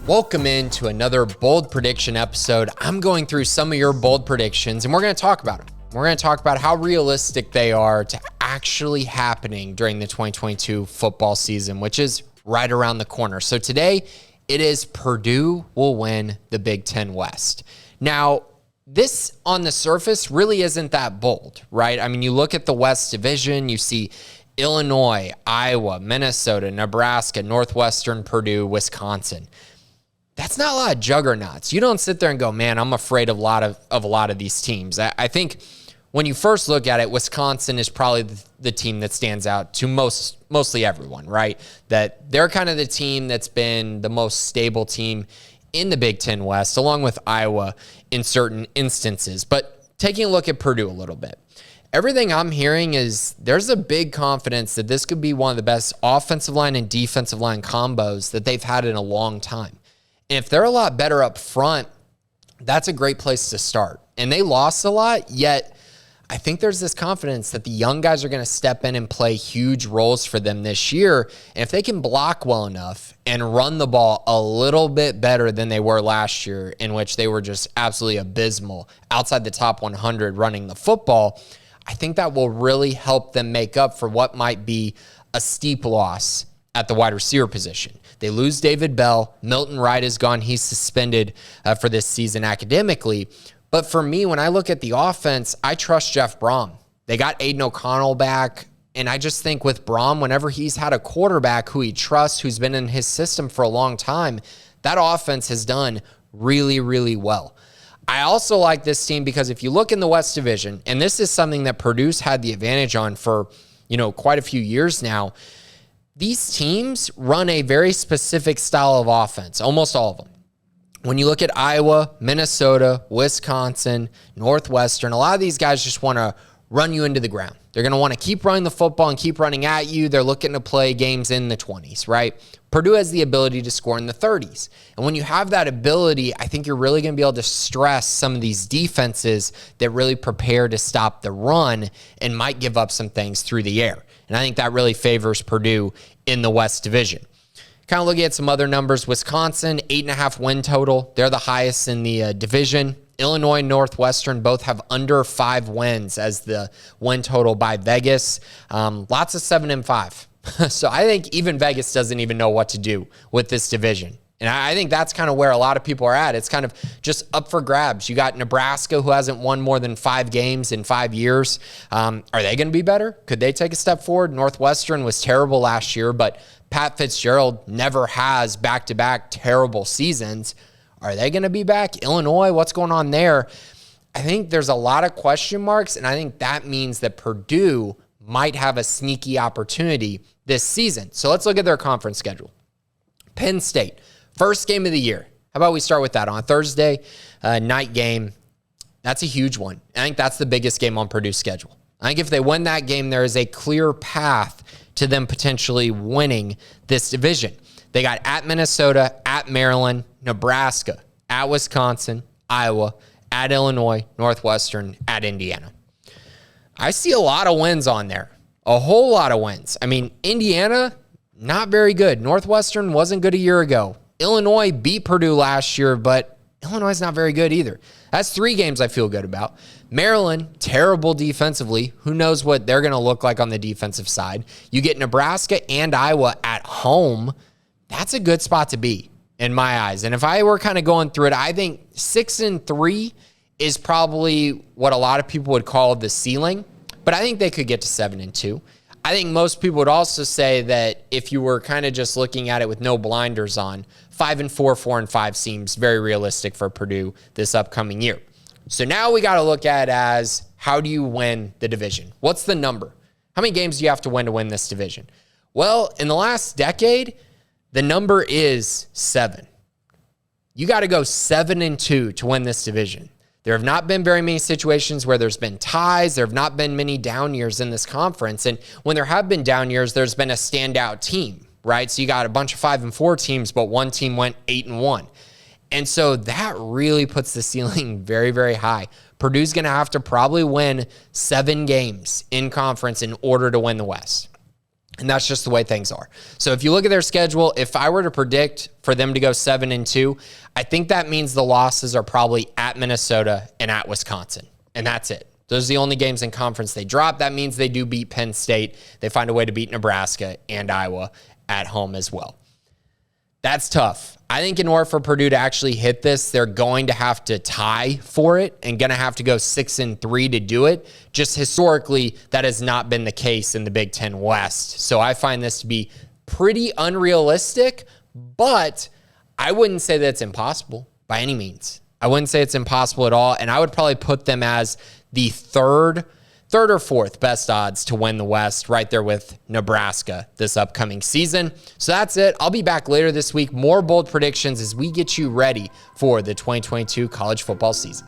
Welcome into another bold prediction episode. I'm going through some of your bold predictions and we're going to talk about them. We're going to talk about how realistic they are to actually happening during the 2022 football season, which is right around the corner. So today it is Purdue will win the Big Ten West. Now, this on the surface really isn't that bold, right? I mean, you look at the West Division, you see Illinois, Iowa, Minnesota, Nebraska, Northwestern, Purdue, Wisconsin. That's not a lot of juggernauts. You don't sit there and go, man, I'm afraid of a lot of these teams. I think when you first look at it, Wisconsin is probably the team that stands out to mostly everyone, right? That they're kind of the team that's been the most stable team in the Big Ten West, along with Iowa in certain instances. But taking a look at Purdue a little bit, everything I'm hearing is there's a big confidence that this could be one of the best offensive line and defensive line combos that they've had in a long time. And if they're a lot better up front, that's a great place to start. And they lost a lot, yet I think there's this confidence that the young guys are going to step in and play huge roles for them this year. And if they can block well enough and run the ball a little bit better than they were last year, in which they were just absolutely abysmal outside the top 100 running the football, I think that will really help them make up for what might be a steep loss at the wide receiver position. They lose David Bell. Milton Wright is gone. He's suspended for this season academically. But for me, when I look at the offense, I trust Jeff Brom. They got Aiden O'Connell back. And I just think with Brom, whenever he's had a quarterback who he trusts, who's been in his system for a long time, that offense has done really, really well. I also like this team because if you look in the West Division, and this is something that Purdue's had the advantage on for, quite a few years now, these teams run a very specific style of offense, almost all of them. When you look at Iowa, Minnesota, Wisconsin, Northwestern, a lot of these guys just want to run you into the ground. They're going to want to keep running the football and keep running at you. They're looking to play games in the 20s, right? Purdue has the ability to score in the 30s. And when you have that ability, I think you're really going to be able to stress some of these defenses that really prepare to stop the run and might give up some things through the air. And I think that really favors Purdue in the West Division. Kind of looking at some other numbers. Wisconsin, 8.5 win total. They're the highest in the division. Illinois, Northwestern both have under 5 wins as the win total by Vegas. Lots of 7 and 5. So I think even Vegas doesn't even know what to do with this division. And I think that's kind of where a lot of people are at. It's kind of just up for grabs. You got Nebraska, who hasn't won more than 5 games in 5 years. Are they going to be better? Could they take a step forward? Northwestern was terrible last year, but Pat Fitzgerald never has back-to-back terrible seasons. Are they going to be back? Illinois, what's going on there? I think there's a lot of question marks, and I think that means that Purdue might have a sneaky opportunity this season. So let's look at their conference schedule. Penn State. First game of the year. How about we start with that on Thursday night game? That's a huge one. I think that's the biggest game on Purdue's schedule. I think if they win that game, there is a clear path to them potentially winning this division. They got at Minnesota, at Maryland, Nebraska, at Wisconsin, Iowa, at Illinois, Northwestern, at Indiana. I see a lot of wins on there. A whole lot of wins. I mean, Indiana, not very good. Northwestern wasn't good a year ago. Illinois beat Purdue last year, but Illinois is not very good either. That's 3 games I feel good about. Maryland, terrible defensively. Who knows what they're going to look like on the defensive side. You get Nebraska and Iowa at home. That's a good spot to be in my eyes. And if I were kind of going through it, I think 6-3 is probably what a lot of people would call the ceiling, but I think they could get to 7-2. I think most people would also say that if you were kind of just looking at it with no blinders on, 5-4, 4-5 seems very realistic for Purdue this upcoming year. So now we got to look at it as how do you win the division? What's the number? How many games do you have to win this division? Well, in the last decade, the number is 7. You got to go 7-2 to win this division. There have not been very many situations where there's been ties. There have not been many down years in this conference. And when there have been down years, there's been a standout team, right? So you got a bunch of 5-4 teams, but one team went 8-1. And so that really puts the ceiling very, very high. Purdue's going to have to probably win 7 games in conference in order to win the West. And that's just the way things are. So if you look at their schedule, if I were to predict for them to go 7-2, I think that means the losses are probably at Minnesota and at Wisconsin. And that's it. Those are the only games in conference they drop. That means they do beat Penn State. They find a way to beat Nebraska and Iowa at home as well. That's tough. I think in order for Purdue to actually hit this, they're going to have to tie for it and going to have to go 6-3 to do it. Just historically, that has not been the case in the Big Ten West. So I find this to be pretty unrealistic, but I wouldn't say that it's impossible by any means. I wouldn't say it's impossible at all, and I would probably put them as the third or fourth best odds to win the West, right there with Nebraska this upcoming season. So that's it. I'll be back later this week. More bold predictions as we get you ready for the 2022 college football season.